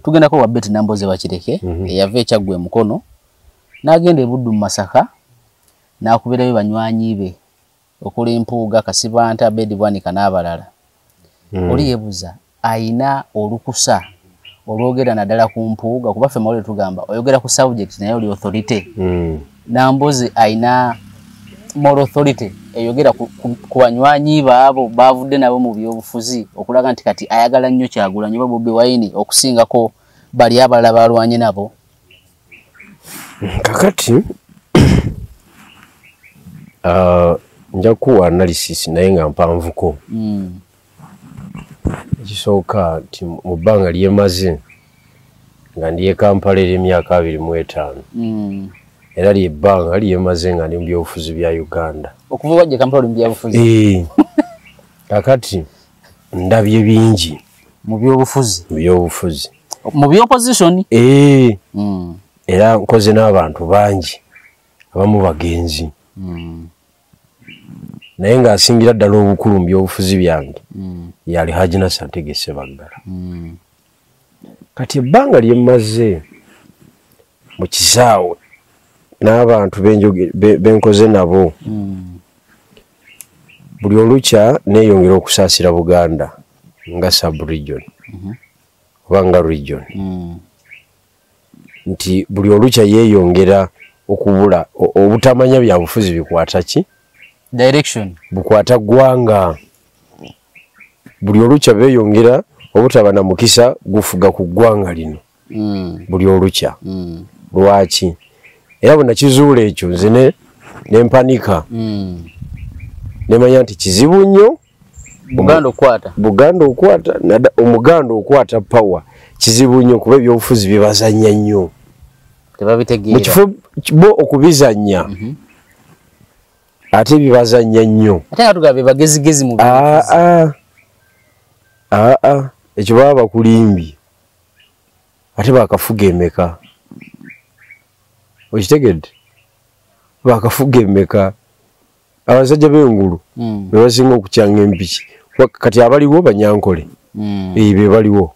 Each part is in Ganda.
tugenda ko wabet Namboze Bakireke yava ekyagwe mukono n'agenda ebuddu mu Masaka n'akubirayo banywanyi be okuli Mpuuga Kasibanta Bedi Bwanika n'abalala oli yebuza aina olukusa olwogera naddala ku Mpuuga kuba ffe mawulire tugamba oyogera ku subject naye oli authority Namboze aina moral authority eyogera ku banywanyi baabo bavudde nabo mu byobufuzi okulaga nti kati ayagala nnyo Kyagulanyi oba Bobi Wine okusingako bali abalala balwanye nabo. Kakati nja kuwa analysis naye nga mpanvuko. Ekisooka nti mu bbanga lyemaze nga ndiye Kampala emyaka 25. Era ly'ebbanga lyemaze nga ndi mu byobufuzi bya Uganda. Okuva wajja Kampala mu byobufuzi. Kakati ndabye bingi mu byobufuzi. Mu by'opposition. Era nkoze n'abantu bangi abamu bagenzi. Naye nga asingira ddala obukulu mu byobufuzi byange yali Haji Nasantegese Baggala. Kati ebbanga lyemaze mu kisaawe n'abantu benkoze nabo buli olukya neeyongera okusaasira Buganda nga sub-region oba nga region nti buli olukya yeeyongera okubula obutamanya bya bufuzi bikwata ki direction bukwata ggwanga buli olukya beeyongera obutaba na mukisa gufuga ku ggwanga lino buli olukya lwaki era bwe nakizuula ekyo nze nempanika nemanya nti kizibu nnyo Buganda okwata Omuganda okwata power kizibu nnyo kuba ebyobufuzi bibazanya nnyo tebabitegeera mu kifo bo okubizanya ate bibazanya nnyo ate nga tugabe bagezigezi mu ekyo baba bakulimbi ate bakafuga emeka okitegedde bakafuga emeka abasajja b'engulu bebasinga okukyanga empiki kati abaliwo Banyankole be baliwo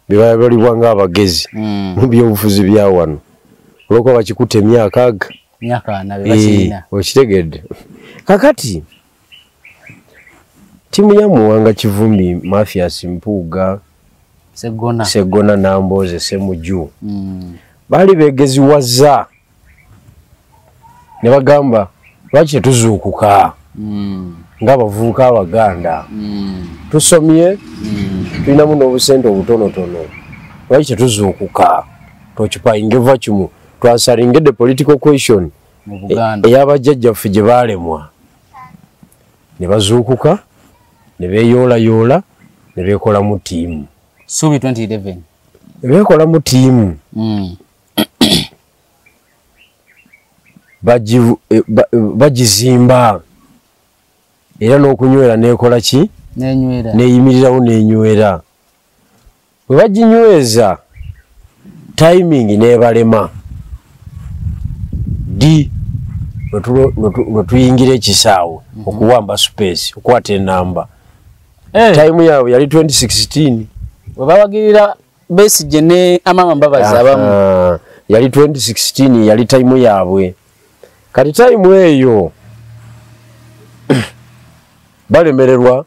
baliwo ng'abagezi mu byobufuzi bya wano olwokuba bakikutte emyaka okitegedde kakati timu ya Muwanga Kivumbi Mathias Mpuuga Segona Namboze Ssemujju bali begeziwaza ne bagamba lwaki tetuzuukuka ng'abavubuka Abaganda tusomye tulinamu n'obusente obutonotono lwaki tetuzuukuka tokipayinga vacumu twasalingedde political question ey'abajjajjaffe gye baalemwa ne bazuukuka ne beeyoolayoola ne beekolamu ttiimu Subi 2011 ne beekolamu ttiimu bagizimba era n'okunywera neekola ki neeyimirirawo n'enywera bwe baginyweza timing neebalema lwetuyingira ekisaawe okuwamba space okwata enamba time yaabwe yali 2016 bwe babagirira Besigye ne Amama Mbabazi abamu yali 2016 yali time yaabwe kati time eyo balemererwa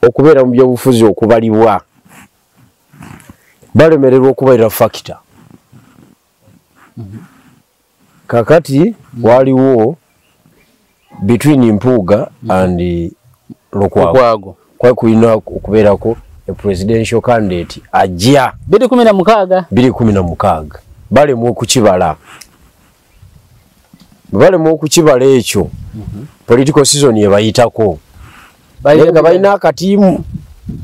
okubeera mu byobufuzi okubalibwa balemererwa okubalira factor kakati waliwo between Mpuuga and Lukwago kwa kulina okubeerako a presidential candidate ajja 2016 balemwa okukibala ekyo political season yebayitako nga balina akatiimu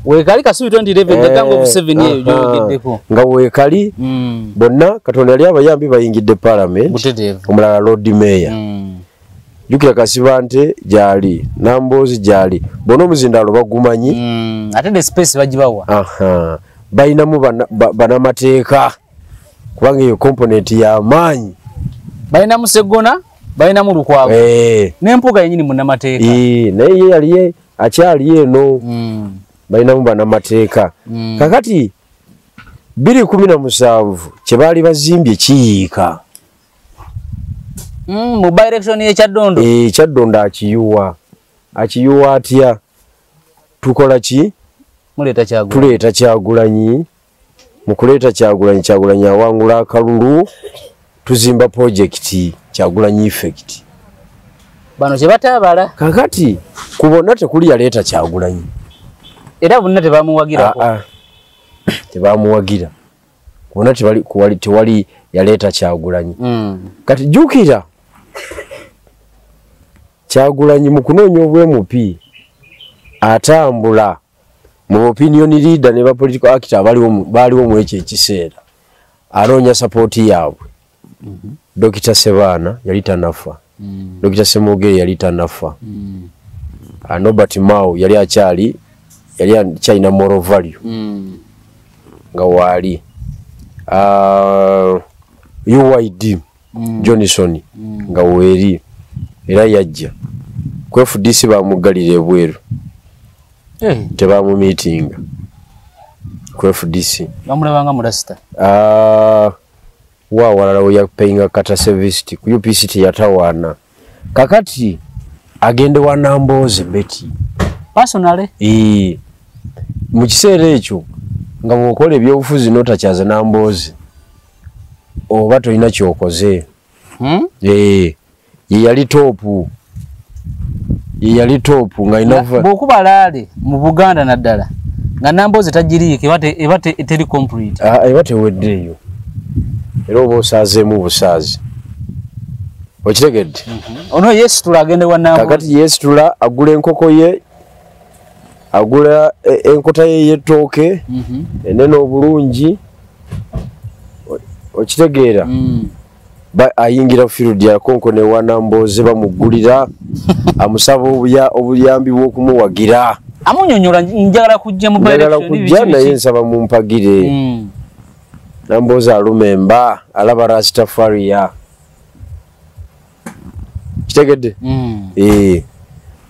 wekali Kasubi 2011 gagango ku 7 yeyo gyogeddeko nga wekali bonna Katonda yali abayambi bayingidde parliament omulala Lord Mayor jukira Kasibante gyali Nambozi gyali bonna omuzindalo bagumanyi ate the space bagibawa balinamu banamateeka kubanga eyo component y'amaanyi balinamu Segona balinamu Lukwago n'Empuuga yennyini munnamateeka naye yali akyali eno balina mubana mateeka kakati 2017 kyebali bazimbye kiyiika mu by election ye Kyaddondo Kyaddondo akiyuwa atya tukola ki tuleeta Kyagulanyi mu kuleeta Kyagulanyi awangula akalulu tuzimba project Kyagulanyi effect bano kye batabala kakati kubona tekuli yaleeta Kyagulanyi era bonna tebamuwagira tebamuwagira kubona tewali yaleeta Kyagulanyi kati jukira Kyagulanyi mu kunoonya obwemupi atambula mu opinion leader ne ba political actor baliwo mu ekyo ekiseera anoonya support yaabwe Dr. Sebana yali tanafa Dr. Semogere yali tanafa Nobert Mao yali akyalina moral value nga wali UYD Johnson nga weri era yajja ku FDC bamugalira ebweru tebamu meeting ku FDC bamulabanga mu rasta walala we yapayinga kata service ku UPC teyatawaana kakati agende wa Namboze Betty personally mu kiseera ekyo nga bwokola ebyobufuzi notakyaza Namboze oba tolina kyokoze ye yali topu nga inava bokuba laale mu Buganda naddala nga Namboze tajiriike ebate teri complete ebate weddeeyo era oba osaazeemu busaazi okitegedde ono Yesitula agende wa Namboze kakati Yesitula agula enkoko ye agula enkota ye y'ettooke enene obulungi okitegeera ayingira field ya konkone wa Namboze bamugulira amusaba obuyambi bw'okumuwagira amunyonyola njagala kujja mu election naye nsaba mumpagire Namboze alumemba alaba Rastafariya kitegedde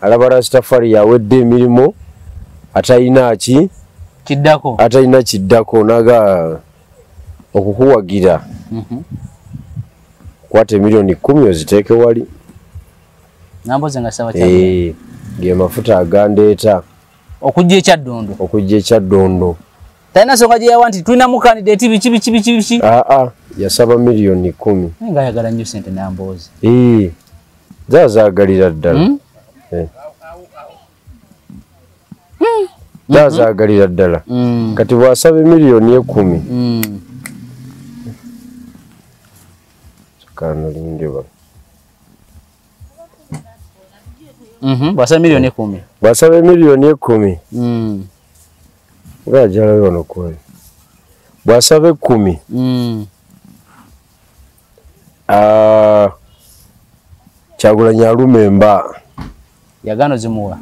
alaba Rastafariya awedde emirimu atayina kiddako naga okukuwagira kwate milioni 10 oziteeke wali Namboze nga sawa cyane ge mafuta agandeeta okujja Kyaddondo tayina songa gye yawa nti tulina mu candidate biki yasaba milioni 10 nga yagala nnyo sente Namboze zazaagalira ddala zazaagalira ddala kati bwasaba milioni 10 kana lindiba bwasaba milioni 10 bwasaba milioni 10 ngajala yono kweli bwasaba 10 Kyagulanyi alumemba yagano zimuwa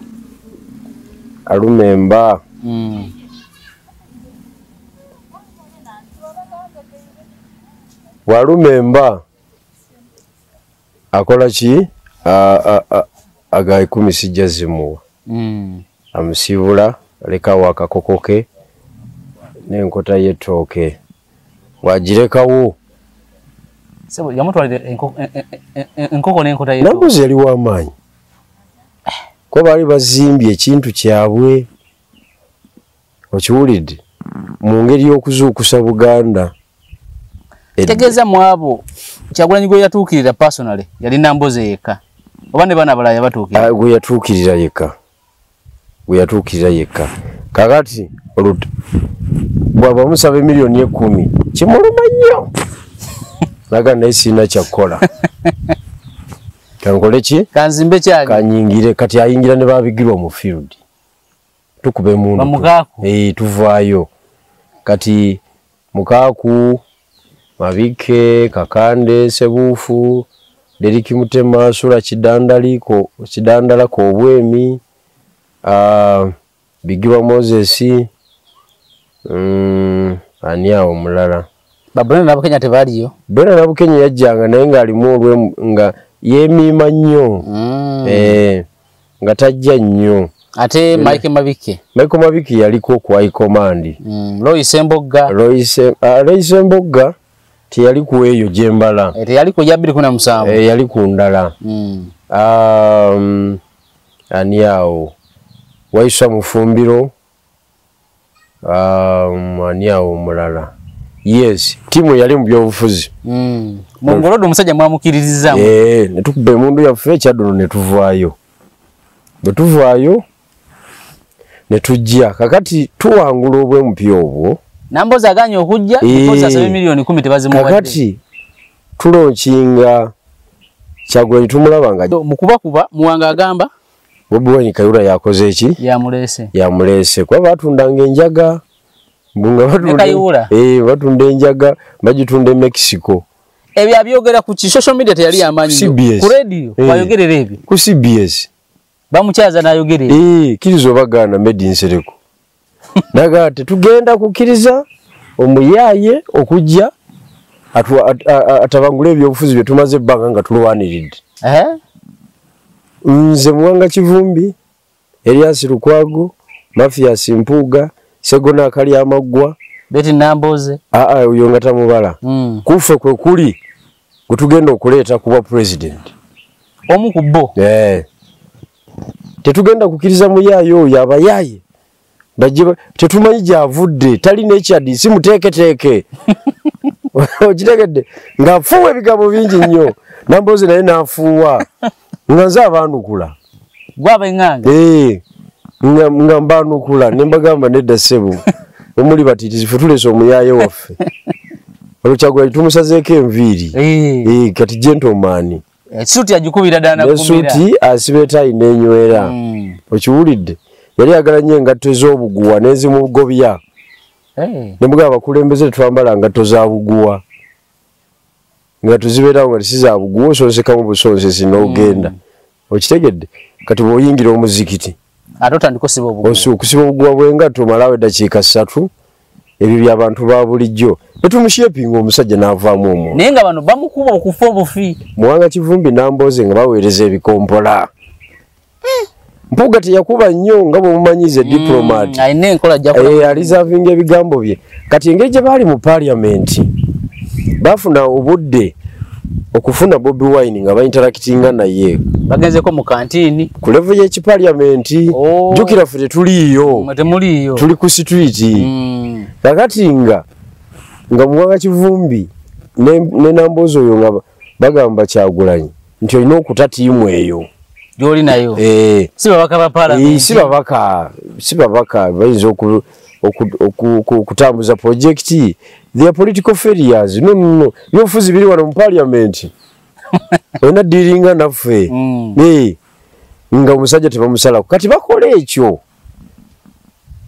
alumemba walumemba akola ki aga 10 sijja zimuwa amusibula alekawo akakoko ke n'enkota y'ettooke wagirekawo yamutwalira enkoko n'enkota y'ettooke Namboze yali w'amaanyi ko baali bazimbye ekintu kyabwe okiwulidde mu ngeri y'okuzuukusa Buganda tegeeza mu abo Kyagulanyi gwe yatuukirira personally yali Namboze yekka oba ne bana abalala yabatuukirira gwe yatuukirira yekka kakati bw'aba musaba milioni 10 kimuluma nnyo naga naye sirina kyakkola kankole ki kanzimbe kyange kanyingire kati ayingira ne babigirwa mu field tukube mundu tuvaayo kati Mukaaku Mabike Kakande Sebuufu Deriki Mutema Sula Kidandala ko obwemi Bigiwa Moses ani awo mulala Babona nabo Kenya tebaliyo Bona nabo Kenya yajjanga naye ng'alimu olwe nga yeemiima nnyo nga tajja nnyo ate Mike Mabiki yaliko ku high command. Loise Mbogga tiyali ku eyo jembala. Yali ku jabiri kuna musambu. Yali ku ndala. Ani yao Waisa Mufumbiro. Ani yao mulala. Yes, timu yali mu byobufuzi. Mongolodo musajja mwamukiririza. Netukube mundu yaffe Kyadono netuvaayo. Betuvaayo netujja kakati tuwangula obwe mpya obwo. Namboza aganye okujja because asaba milioni 10 tebazimuwadde. Kakati tulonkinga Kyagulanyi tumulabanga mukuba muwanga agamba Bobi Wine Kayura yakoze eki? Yamulese. Kwa batundanga enjaga mbunga batunda enjaga bagitunde Mexico. Ebyo abyogera ku social media teyali yamanyi ku radio bayogerera ebyo. Ku CBS. Bamukyaza nayogerera. Kirizo bagana made in Sereko. Nagate tugenda kukiriza omuyaye okujja atabangula ebyobufuzi bye tumaze banga nga tulwaniridde. Nze Muwanga Kivumbi, Elias Lukwago, Mafias Mpuuga, Segona Akali Amaggwa, Betty Namboze. Uyo nga tamubala. Kufe kwe kuli kutugenda okuleeta kuba president. Omu ku bo. Tetugenda kukiriza muyayo yabayaye. Bajiba tetumanyi gyavudde tali n'ekyadi simuteeketeeke. Okitegedde ng'afuuwa ebigambo bingi nnyo. Namboze naye n'afuuwa. Nga nze abaanukula. Gwaba enganga. Nga mbaanukula ne mbagamba nedda ssebo. Omuli batiitizi ffe tuleese omuyaaye waffe. Kyagulanyi tumusazeeko enviiri. Kati gentleman. Suuti agikubira ddala kumira. Suuti asiba etaayi n'enywera. Okiwulidde? Yali agala nnyo engatto ez'obuguwa n'ezimugobya. Ne mugamba abakulembeze tetwambala ngatto za buguwa. Nga tuzibeerawo nga tisiza buguwa osonsekamu busonsesi n'ogenda. Okitegedde? Kati bw'oyingira omuzikiti. Ate otandika osiba obuguwa. Okusiba obuguwa bw'engatto omalawo eddakiika 3. Ebyo by'abantu ba bulijjo. Netumushepinga omusajja n'avaamu omwo. Naye nga bano bamukuba okufa obufi. Muwanga Kivumbi Namboze nga baweereza ebikompola. Mpuuga teyakuba nnyo nga bw'omumanyize diplomat. Ayina enkola ajja alizavinga ebigambo bye. Kati engeri gye baali mu parliament bafuna obudde okufuna Bobi Wine nga bainteractinga naye. Bagenzeko mu kantini. Ku level y'ekiparliamenti. Jjukira ffe tetuliiyo. Temuliiyo. Tuli ku street. Kakati nga Muwanga Kivumbi ne Namboze oyo nga bagamba Kyagulanyi nti olina okutatiimu eyo. Gyoli nayo. Si babaka ba parliament. Si babaka bayinza okutambuza project. They are political failures. No. Byobufuzi biri wano mu parliament. Olina dealinga naffe. Nga omusajja tebamusalako. Kati bakola ekyo.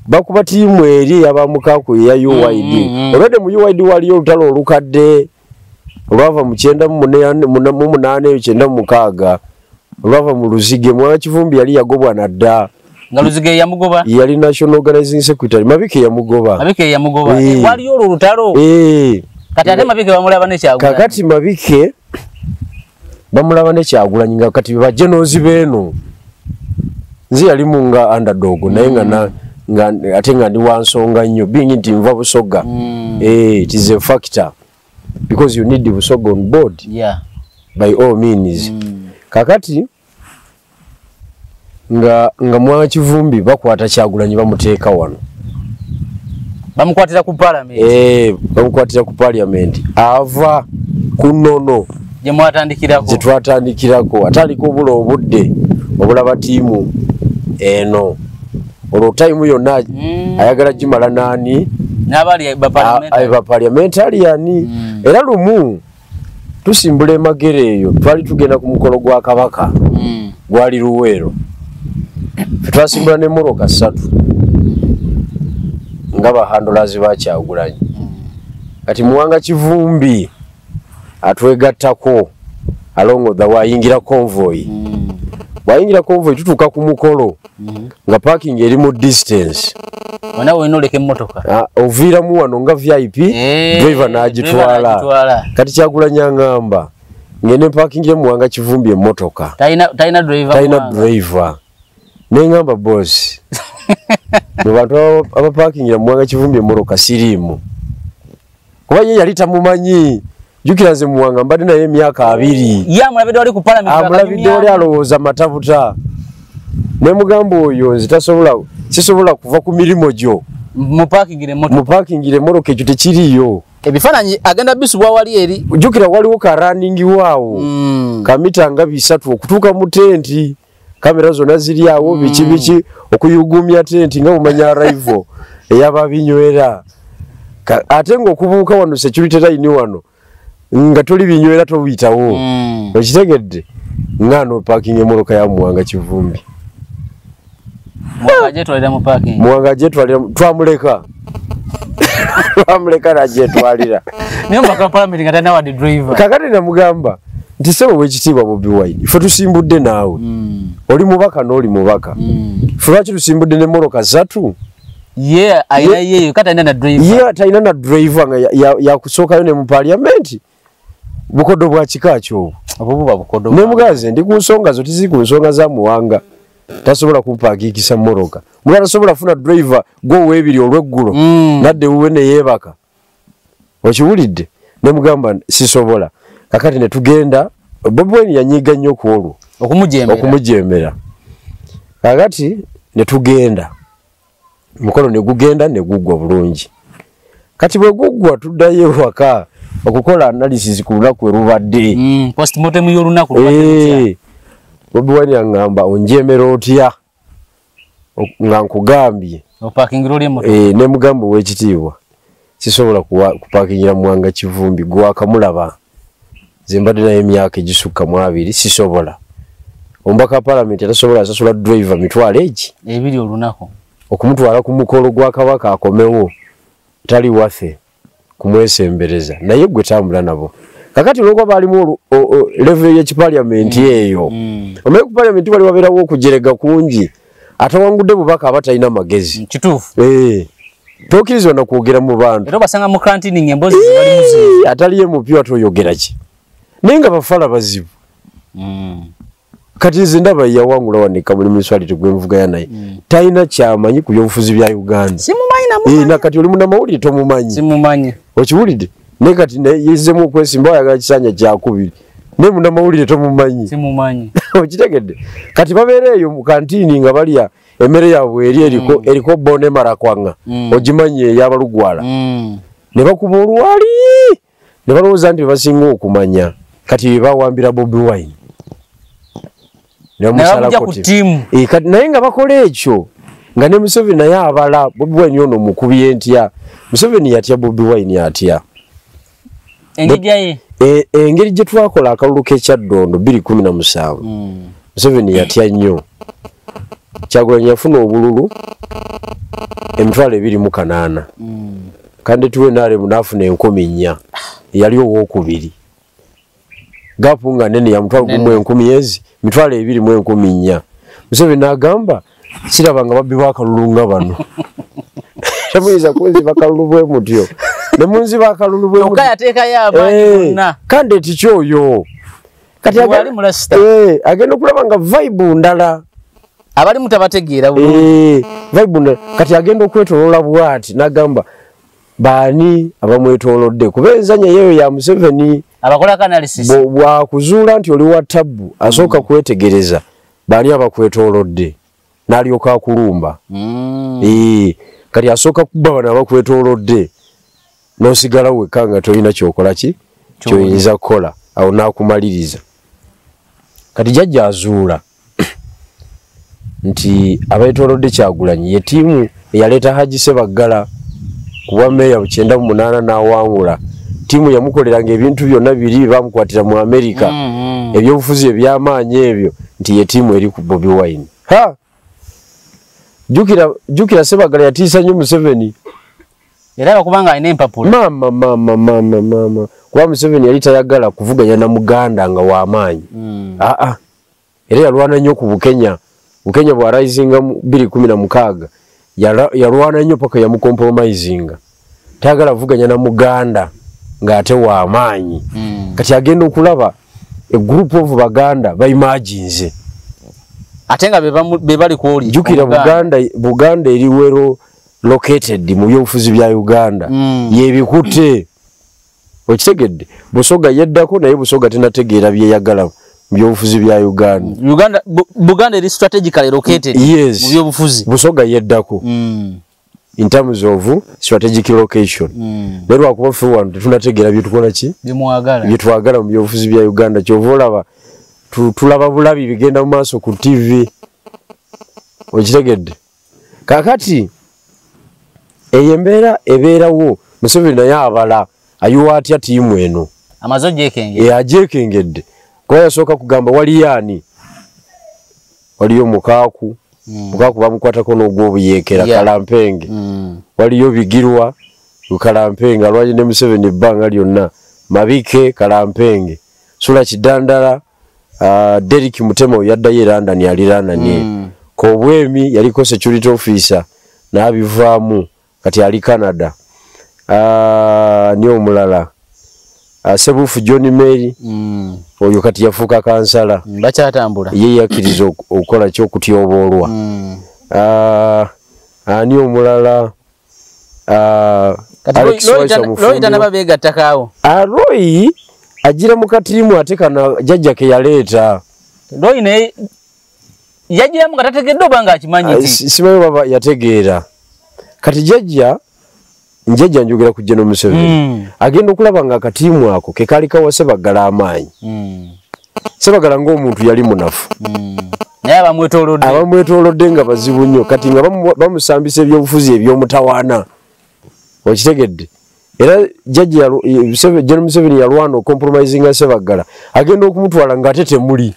Bakuba tiimu eri yabamukaku ya UID. Olwedde mu UID waliyo olutalo olukadde. Olwava mu 9 olwava mu Luzige. Muwanga Kivumbi yali yagobwa na dda. Nga Luzige yamugoba? Yali National Organizing Secretary. Mabike yamugoba. Waliyo olutalo. Kati ate Mabike bamulaba ne Kyagulanyi. Kakati Mabike bamulaba ne Kyagulanyi nga kati bajenozi beeno. Nze yali munga underdog naye nga ate nga ndi wansonga nnyo being nti nva Busoga. It is a factor because you need Busoga on board. By all means. Kakati nga Muwanga Kivumbi bakwata Kyagulanyi bamuteeka wano. Bamukwatira ku parliament. Bamukwatira ku parliament. Ava kunono. Je mwatandikirako. Je twatandikirako. Atandika obula obudde obulaba tiimu eno. Olwo time yonna ayagala gimala nani? N'abali ba parliamentarian. Era lumu tusimbula emagere eyo twali tugenda ku mukolo gwa Kabaka. Gwali Luweero. Twasimbula ne Moroka 3. Ngaba handlers ba Kyagulanyi. Kati Muwanga Kivumbi atwegattako along the wayingira convoy. Wayingira convoy tutuka ku mukolo. Nga parking eri mu distance. Wana wenoleke mmotoka. Ovira mu wano nga VIP driver n'agitwala. Kati Kyagulanyi ngamba ngene parking ye Muwanga Kivumbi emmotoka. Taina driver. Taina driver. Nengamba boss. Mubantu abapakingira Muwanga Kivumbi Moroka sirimu. Kuba ye yali tamumanyi. Jukiraze Muwanga mbadde naye emyaka 2. Ya mulabide wali ku parliament. Mulabide wali alowooza matabuta. Ne mugamba oyo sisobola kuva ku mirimo gyo. Mupakingire Moroka ekyo tekiriyo. Ebifaananyi agenda bisubwa wali eri. Jukira waliwo ka running waawo. Kamita nga 3 okutuuka mu tenti. Kamera zonna ziri awo biki okuyugumya tenti nga bumanya arrival eyaba binywera. Ate ng'okubuuka wano security line wano nga toli binywera tobiyitawo. Okitegedde ngano parking Moroka ya Muwanga Kivumbi. Muwanga jetwalira twamuleka. Twamuleka najetwalira. Niyo mpaka parliament ngatana wa driver. Kakati namugamba nti sebo wekitiibwa Bobi Wine. Ife tusimbudde naawe. Oli mubaka n'oli mubaka. Lwaki tusimbudde ne Moroka 3? Yeah, ayina yeyo kata ina na driver. Yeah, taina na driver nga ya kusookayo ne mu parliament. Bukodo bwa kikakyo. Obububa bukodo. Ne mugaze ndi ku nsonga zo tizi ku nsonga za Muwanga. Tasobola kupakikisa Moroka. Mulala sobola funa driver go webiri olweggulo. Nadde uwe ne yebaka. Okiwulidde? Ne mugamba sisobola. Kakati ne tugenda Bobi Wine yanyiga nnyo ku olwo. Okumujemera. Kakati ne tugenda. Mukono ne gugenda ne guggwa bulungi. Kati bwe guggwa tuddayo waka okukola analysis ku lunaku erubadde. Postmortem y'olunaku lubadde. Bobi Wine angamba onjemera otya nga nkugambye opakingira oli emoto ne mugambo w'ekitiibwa sisobola kupakingira Muwanga Kivumbi gwakamulaba zimbadde naye emyaka egisukka mu 2 sisobola ombaka parliament atasobola asasula driver mitwalo egi ebiri olunaku okumutwala ku mukolo gwa Kabaka akomewo tali wafe kumwesembereza naye gwe tambula nabo. Kakati loko bali mu level ya parliament eyo. Omeye ku parliament bali waberawo okujerega kungi. Atawangudde bubaka abatalina magezi. Kituufu. Tokirizwa na kwogera mu bantu. Era basanga mu canteen embozi bali muzi. Ataliye mu pyo atoyogera ki. Nenga bafala bazibu. Kati zindaba yawangula wanika muri municipality gwemvuga ya naye. Taina kyamanyi ku byobufuzi bya Uganda. Simumanyi na na kati oli muna mawuli tomumanyi. Simumanyi. Okiwulidde? Ne kati ne yezemu okwesimba yagala kisanya kya kubiri. Ne muna mawulire tomumanyi. Simumanyi. Okitegedde. Kati babeereyo mu kantini nga balya emmere yaabwe eriko bone marakwanga. Ogimanyi yabalugwala. Ne bakuba olwali. Ne balowooza nti basinga okumanya. Kati bawambira Bobi Wine. Namusala ku timu. Kati naye nga bakola ekyo. Nga ne Museveni naye abala Bobi Wine ono mukubye ntya. Museveni yatya Bobi Wine yatya. Engeri gye twakola akalulu k'ekyaddondo 2017 Museveni yatya nnyo. Kyagulanyi yafuna obululu emitwalo 28 kandi tuwe nale munafuna 4,000 yali owokubiri gapu nga nene ya mutwalo gumu 10,000 mitwalo 2,400 Museveni n'agamba sirabanga babbi bakalulu nga bano Tamuiza kunzi bakalulu bwe mutyo ne munzi bakalulu bwe mutyo okayateeka y'abanyi bonna kandi tikyoyo kati ali mulasita agenda okulaba nga vibe ndala abali mutabategeera vibe ndala kati agenda okwetolola bwati n'agamba bani abamwetolodde kubenzanya yeyo ya Museveni abakola analysis bwa kuzuula nti oli wa tabu asooka kwetegereza bani abakwetolodde n'alyoka akulumba kati asooka kuba bana abakwetolodde n'osigala wekka nga tolina kyokola ki kyoyinza kukola awo n'akumaliriza kati jjajja azuula nti abeetolodde Kyagulanyi ye ttiimu eyaleeta Haji Ssebaggala kuba meeya 98 n'awangula ttiimu yamukoleranga ebintu byonna biri bamukwatira mu Amerika ebyobufuzi ebyamaanyi ebyo nti ye ttiimu eri ku Bobi Wine jukira Ssebaggala yatiisa nnyo Museveni era bakubanga alina empapula mama kuba Museveni yali tayagala kuvuganya na Muganda nga w'amaanyi era yalwana nnyo ku Bukenya bwa risinga 2016 yalwana nnyo paka yamukompromisinga tayagala kuvuganya na Muganda ng'ate w'amaanyi kati agenda okulaba a group of Baganda baimagines atenga be bali kwoli jukira Buganda eri wero located mu byobufuzi bya Uganda yebikutte okitegedde Busoga yeddako naye Busoga tenategeera bye yagala mu byobufuzi bya Uganda Buganda eri strategically located mu byobufuzi Busoga yeddako in terms of strategic location lero akuba fuwa tunategeera bye tukola ki bye twagala mu byobufuzi bya Uganda kyovolaba tulaba bulabi bigenda mu maaso ku TV okitegedde kakati eyembeera ebeerawo Museveni naye abala ayuwa atya tiimu eno amazo jekenge ajekengedde kwa yasooka kugamba wali yani waliyo Mukaaku Mukaaku bamukwatako n'ogw'obuyekera Kalampenge waliyo Bigirwa Kalampenge alwaje ne Museveni ebbanga lyonna Mabike Kalampenge Sula Kidandala Derek Mutemo yaddayo e London yali London Kobwemi yaliko security officer n'abivaamu kati ali Canada ni omulala Sebufu John Mary oyo kati yafuuka kansala bakyatambula ye yakiriza okukola ky'okutyoboolwa ani omulala Roy tanaba beegattakaawo Roy agira mu katiimu ate kana jjajja ke yaleeta Roy naye yajiramu nga tategedde oba ng'akimanyi simanyi baba yategeera kati jjajja njogera ku General Museveni agenda okulaba nga akatiimu ako ke kali kawa Sebagala amaanyi Sebagala ng'omuntu yali munafu naye abamwetoolodde nga bazibu nnyo kati nga bamusambisa ebyobufuzi eby'omutawaana okitegedde era jjajja General Museveni yalwana ocompromisinga Sebagala agenda okumutwala ng'ate temuli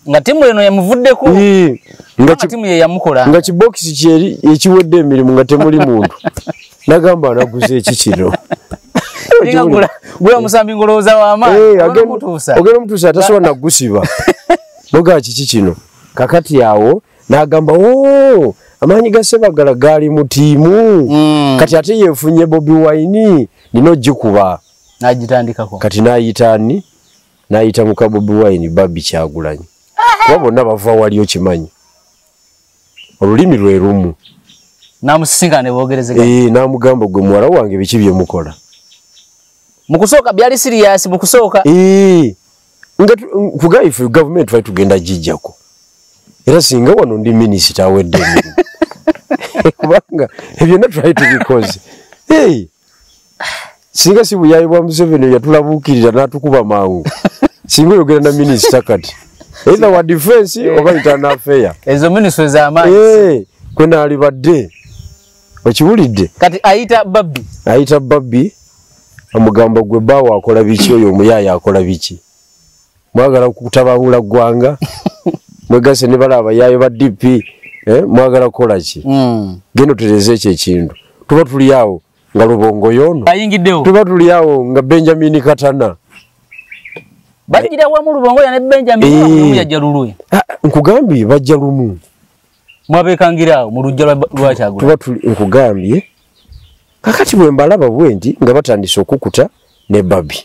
nga timu eno yamuvuddeko nga timu ye yamukola nga kibokisi kyeri ekiwedde emirimu nga temuli muntu nagamba naguze eki kino gula musambi ngolooza w'amaanyi ogenda mutuusa atasobola nagusiba noga kiki kino kakati awo n'agamba amaanyi ga Sebagala gaali mu tiimu kati ate yeefunye Bobi Wine nina ogikuba n'agitandikako kati n'ayita muka Bobi Wine Babi Kyagulanyi kuba bonna bava wali okimanyi olulimi lwe lumu namusisinkana ne boogerezega n'amugamba gwe muwala wange biki bye mukola mu kusooka byali serious mu kusooka nga kugaife government twali tugenda gijjako era singa wano ndi minisita awedde emirimu kubanga ebyonna twali tubikoze singa si buyayi bwa Museveni yatulabuukirira n'atukuba mangu singa oyogera na minisita kati either wa defense oba internal affair ezo ministry z'amaanyi kwena alibadde okiwulidde kati ayita Babi amugamba gwe bawo akola biki oyo omuyaya akola biki mwagala kutabawula ggwanga mwegase ne bala abayayo ba DP mwagala kukola ki gendo tereze ekyo ekintu tuba tuli awo nga Lubongo yono ayingiddewo tuba tuli awo nga Benjamin Katana bagira wamu Lubongo ya ne Benjamin yajja lulwe nkugambye bajja lumu mwabekangirawo mu lujja lwa Kyagulanyi tuba tuli nkugambye kakati bwe mbalaba bwendi nga batandise okukuta ne Babi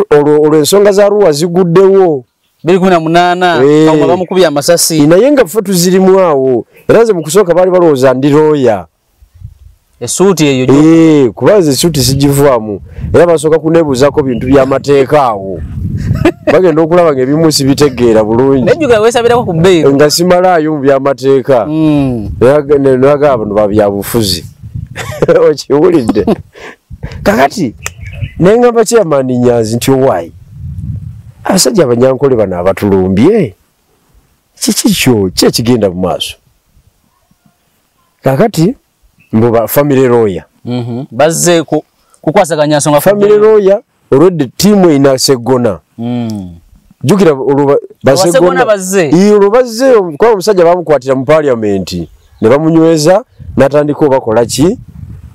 olwo ensonga za Arua ziguddewo 2018 kama bamukubya amasasi naye nga ffe tuzirimu awo era nze mu kusooka baali balowooza ndi looya esuuti eyo kubaza esuuti sigivaamu era basooka kuneebuuzaako bintu by'amateeka awo bagenda okulaba ng'ebimu sibitegeera bulungi nga simalaayo mu by'amateeka nagaba bano babyabufuzi okiwulidde kakati nengamba Chairman Nyanzi nti owaayi abasajja abanyankole bano abatulumbye kikikyo kyekigenda mu maaso kakati mbuba family lawyer bazze kukwasaganya nsonga family lawyer already team ina segona jukira basegona bazze kwa omusajja bamukwatira mu parliament ne bamunyweza natandika bakola ki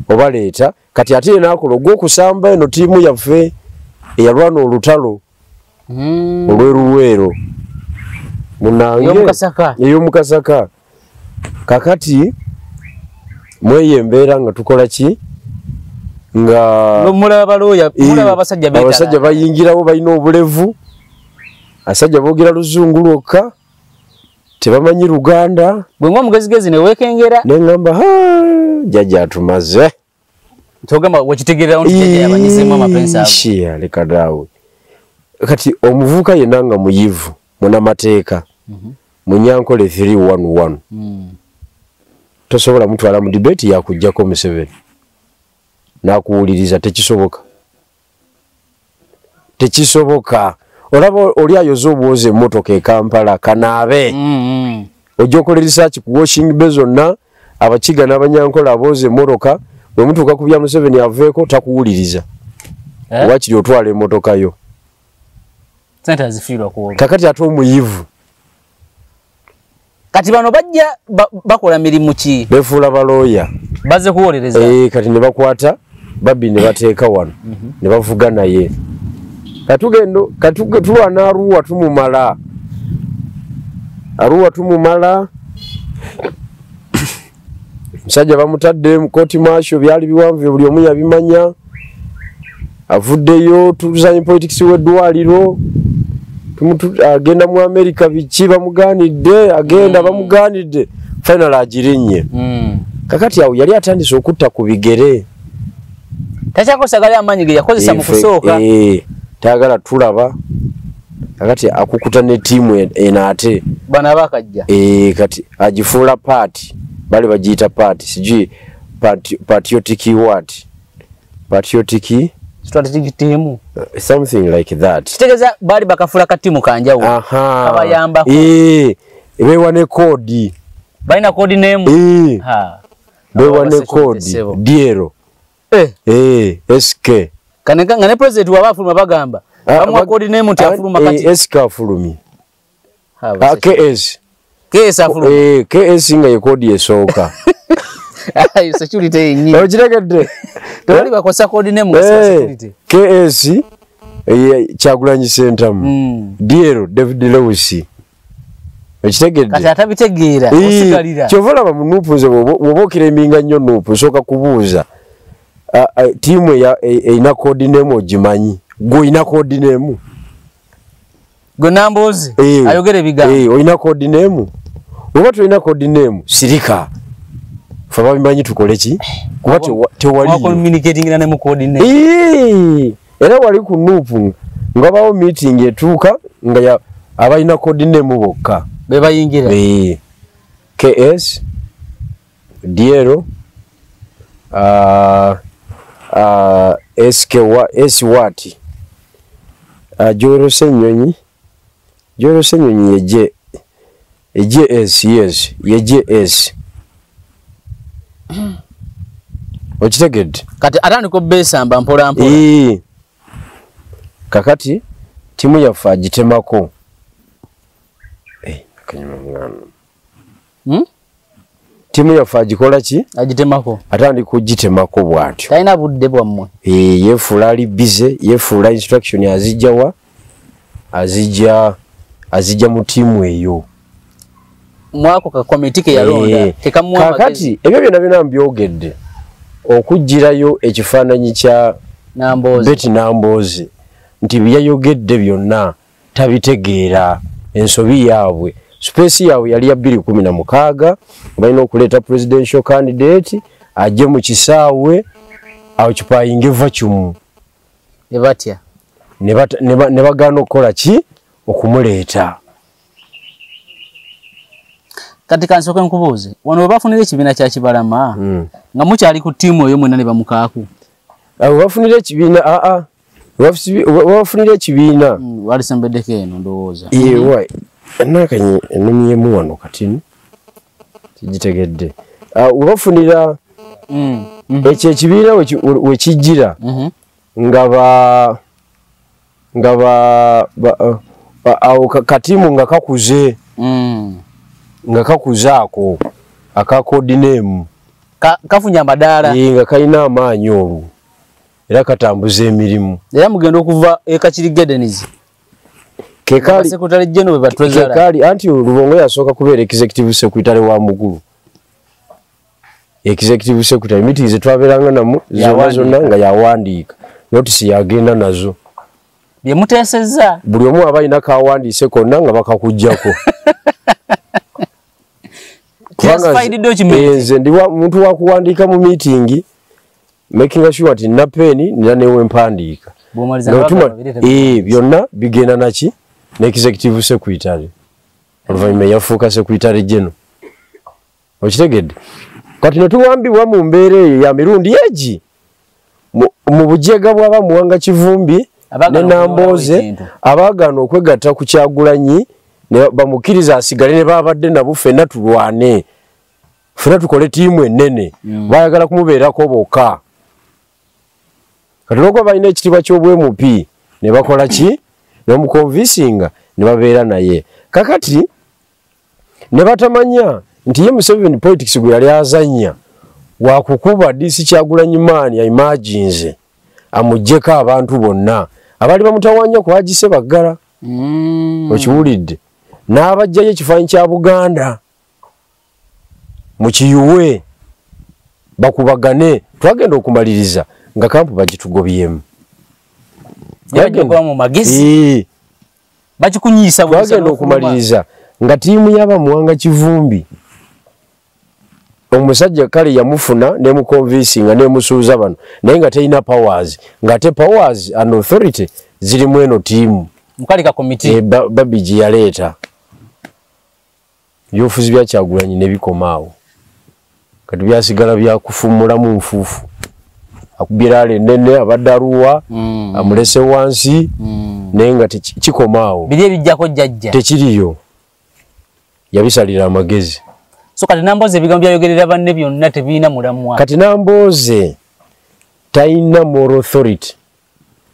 obaleeta kati ate nakola ogw'okusamba eno tiimu yaffe eyalwana olutalo olw'eruweero munange ey'omukasaka kakati mweye embeera nga tukola ki nga mulaba abasajja bayingirawo balina obulevu asajja boogera luzungu lwokka tebamanyi Luganda bwe ngo mugezigezi ne wekengera ne ngamba jaja atumaze togamba wakitegerera onti jaja yabanyizemu amapensa shia leka dawe kati omuvuka yenanga muyivu muna mateeka munyankole 311 tosobola mtu ala mu debate ya kujjako Museveni nakuwuliriza tekisoboka olaba oli ayoza obwoze emmotoka e Kampala kanaabe ojjokola research ku washing bay zonna abakiga n'abanyankola abooze emmotoka bwe mutuuka ku bya Museveni aveeko takuwuliriza wakiri otwala emmotoka yo kakati ate omuyivu kati bano bajja bakola mirimu ki befuula balooya baze kuwolereza kati ne bakwata babbi ne bateeka wano ne bavuga naye katugendo tulwana Arua tumumala musajja bamutadde mu kooti maasho byali biwanvu buli omu yabimanya avuddeyo tuzanyi politics w'eddwaliro agenda mu America biki bamugaanidde agenda bamugaanidde final agirinnye kakati awo yali atandise okutta ku bigere takyakosagala amaanyi ge yakozesa mu kusooka tayagala tulaba kakati akukuta ne tiimu enaate bana bakajja kati agifuula party bali bagiyita party sijui patriotic strategic team something like that kitegeza bali bakafula katimu kanjawo abayamba bewa ne kodi baina kodi name bewa ne kodi diero SK kaneka ngane president wa bafuluma bagamba bamwa kodi name afuluma kati SK afulumi KS afuluma KS nga ye kodi esooka security nyinyi ojiregedde toli bakosa kodi name nga security KS Kyagulanyi Sentamu Diero David Lewis okitegedde kati atabitegeera osigalira kyovola bamunupuze wobokira eminga nnyo nupu soka kubuuza tiimu eina kodi name ogimanyi gwoina kodi name gwe nambozi ayogere bigambo oina kodi name oba toina kodi name sirika faba bimanyi tukole ki kuba tewali communicating na mu kodi name era wali ku nupu ngabawo meeting etuuka nga abalina kodi name bokka be bayingira KS Diero SK what Joro Senyonyi JS yes ye JS okitegedde kati atandika besamba mpola kakati timu yaffe agitemako kanyuma mwana timu yaffe agikola ki agitemako atandika kugitemako bwatyo talina budde bwammwe yefuula ali bize yefuula instruction azijjawa azijja mu tiimu eyo mwako ka committee ke yalonda tekamwa kakati ebyo byonna bina mbyogedde okujjirayo ekifaananyi kya Betty Nambozi nti byayogedde byonna tabitegeera ensobi yaabwe space yaabwe yali ya 2016 balina okuleeta presidential candidate ajje mu kisaawe awo kipayinge vacuum ebatya ne bagaana okukola ki okumuleeta kati kansoke nkubuuze wano webafunira ekibiina kya Kibalama nga mukyali ku tiimu eyo mwena ne bamukaaku webafunira ekibiina webafunira ekibiina walisembeddeko eno ndowooza nakanyi enumyemu wano katini kigitegedde webafunira ekyo ekibiina wekijjira awo katiimu nga kakuze ako aka kodi name kafunya amadaala nga kalina amaanyi olwo era katambuza emirimu era mugenda okuva ekakirigedenizi kekali anti Lubongo yasooka kubeera executive secretary wa mugulu executive secretary meetings zetwabeeranga namu zonna nga yawandiika notisi yagenda nazo byemuteesezza buli omu aba alina kawandiise konna nga bakakuggyako nze ndi muntu wa kuwandika mu meeting making sure ati na peni nina newe mpandiika byonna bigenda naki ne executive secretary oluvanyuma yafuuka secretary general okitegedde kati netuwambibwa mu mbeera eyo ya mirundi egi mu bujega bw'aba Muwanga Kivumbi ne Nambooze abaagaana okwegatta ku Kyagulanyi ne bamukiriza asigale ne babadde nabo ffenna tulwane ffenna tukole tiimu ennene baayagala kumubeerako bokka kati lwokuba balina ekitiibwa ky'obwemupi ne bakola ki n'omukonvinsinga ne babeera naye kakati ne batamanya nti ye Museveni politics gwe yali azannya wakukuba DC Kyagulanyi maani imagines amujjeko abantu bonna abali bamutawanya ku Haji Ssebaggala okiwulidde n'abajjayo ekifaanyi kya Buganda mu kiyuwe bakubagane twagenda okumaliriza nga kampu bagitugobyemu yagenda mu magezi bakikunyisa twagenda okumaliriza nga tiimu y'aba Muwanga Kivumbi omusajja kale yamufuna ne mu convincing ne musuuza bano naye nga teina powers nga te powers and authority ziri mweno tiimu mukalika committee babiji yaleeta byofuzi bya Kyagulanyi ne bikomaawo kati byasigala bya kufumulamu nfuufu akubirale nene abadaruwa amulese wansi naye nga kikomaawo biri ebijjako jjajja tekiriyo yabisalira amagezi so kati Nambooze ebigambo byayogerera banne byonna tebiina mulamwa kati Nambooze taina moral authority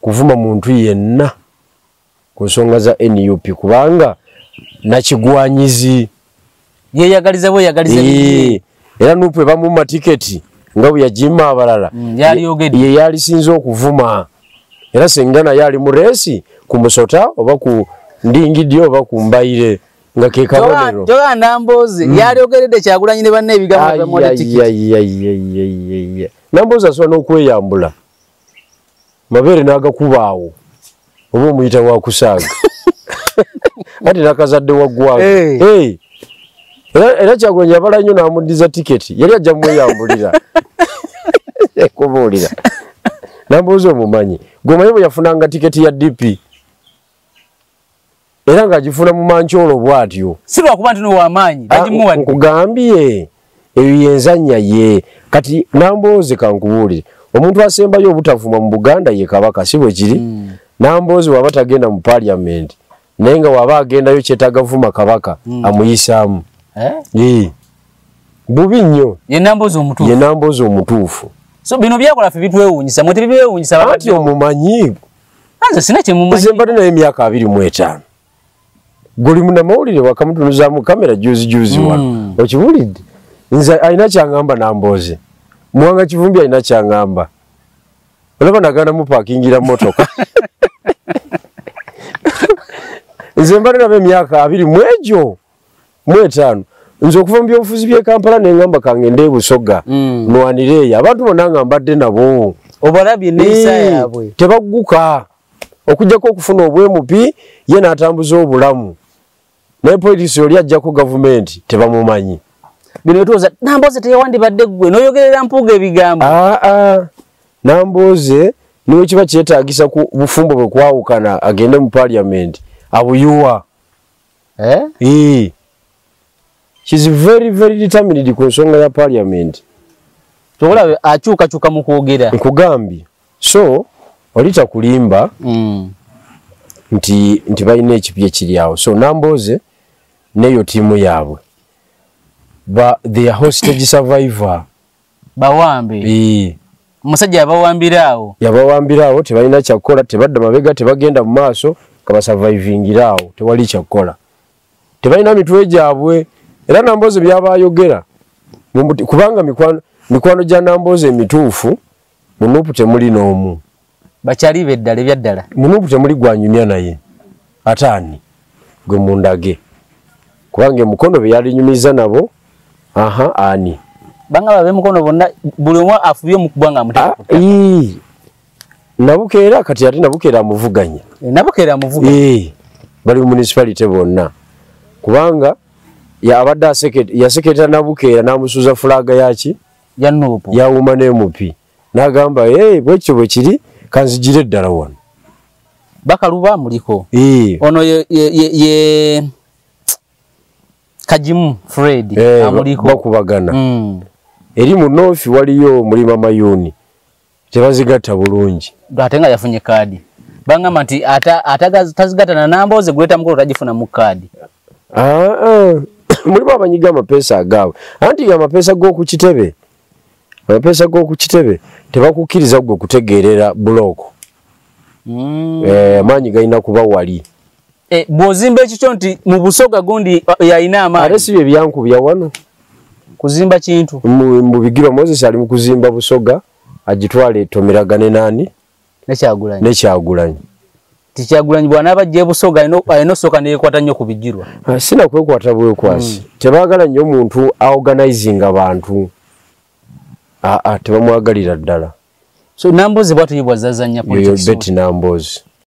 kuvuma muntu yenna ku nsonga za NUP kubanga nakigwanyizi yeyagaliza era nupwe bamumma tiketi nga bwe yajima abalala ye yalisinza okuvuma era sengana yali mu reesi ku Musota oba ku Ndingidi oba ku Mbaire nga ke kabonero joga Nambooze yalyogeredde Kyagulanyi ne banne ebigambo bya mwali tiketi Nambooze asobola n'okweyambula mabeere n'agakubaawo oba omuyita wa kusaaga ati nakazadde waggwaga era Kyagulanyi yabala nnyo n'amuddiza tiketi yali ajja mweyambulira kubuulira Nambooze omumanyi gwemanyi bwe yafunanga tiketi ya DP era ng'agifuna mu Mancholo bw'atyo si lwakuba nti n'ow'amaanyi bagimuwadde nkugambye eyo yenzannya ye kati Nambooze kankubuulire omuntu asembayo obutavuma mu Buganda ye Kabaka si bwe kiri Nambooze waba tagenda mu parliament naye nga waba agendayo kyetagavuma Kabaka amuyisaamu bubi nnyo ye Nambooze omutuufu so bino byakola ffe bitwewuunyisa mwe tebibeewuunyisa ati omumanyi nze sina kye mumanyi nze mbadde naye emyaka 25 guli munamawulire wakamutunuzaamu kamera juzi wano okiwulidde nze alina kyangamba Nambooze Muwanga Kivumbi alina kyangamba olaba naganda mupakingira motoka nze mbadde nabo emyaka 20 mwejo 5 nze okuva mu byobufuzi by'e Kampala nengamba kangende Busoga nwanire abantu bonna nga mbadde nabo obalabye n'ensa yaabwe tebagguka okujjako okufuna obwemupi ye n'atambuza obulamu naye politics yoli ajjako gavumenti tebamumanyi bino tuoza Nambooze teyawandibadde ggwe n'oyogerera mpuuga ebigambo Nambooze niwe kiba kyetaagisa ku bufumbo bwe kwawukana agende mu parliament abuyuwa she's very very determined ku nsonga ya parliament tolabe akyukakyuka mu kwogera nkugambye so olita kulimba nti balina ekipya kiri awo so Nambooze neyo tiimu yaabwe the hostage survivor bawambe omusajja yabawambiraawo tebalina kyakkola tebadda mabega tebagenda mu maaso kabasurvivingiraawo tewali kyakkola tebalina mitwe gyabwe era Nambooze byabayogera kubanga mikwano gya Nambooze emituufu munuupu temuli n'omu bakyali beddala ebyaddala munuupu temuli gwanyumya naye ataani gwe mundage kubanga emukono bye yalinyumiza nabo ani banga babe mukono bonna buli omu afubye mu kubanga amuteka Nabukeera kati ate Nabukeera amuvuganya bali mu municipality bonna kubanga ya abadde yaseketa Nabukeera namusuza fulaga yaki ya Nuupu ya umane mupi nagamba bwekyo bwe kiri kanzigire ddala wano Bakaluba muliko ono ye Kajimu Fred amuliko bakubagana eri mu North waliyo mulima Mayuni tebazigatta bulungi atenga yafunye kadi bangamba nti tazigata na Namboze gweta mukolo tajifuna mu kadi mulimu abanyiga amapesa agaabwe anti amapesa g'okukitebe tebakukkiriza gwe kutegeerera buloko amaanyi galina kuba wali bw'ozimba ekikyo nti mu Busoga gundi yalina amaanyi ate si bye byankubya wano kuzimba kintu mu Bigirwa Moses ali mu kuzimba Busoga agitwale tomiragane nani Nekyagulanyi Tikyagulanyi bwana abajje Busoga ayino soka nekwata nnyo ku Bigirwa sina kwekwata bwekwasi tebagala nnyo omuntu organizing abantu tebamwagalira ddala so Namboze bwatu yibwa zazanya politics Betty Namboze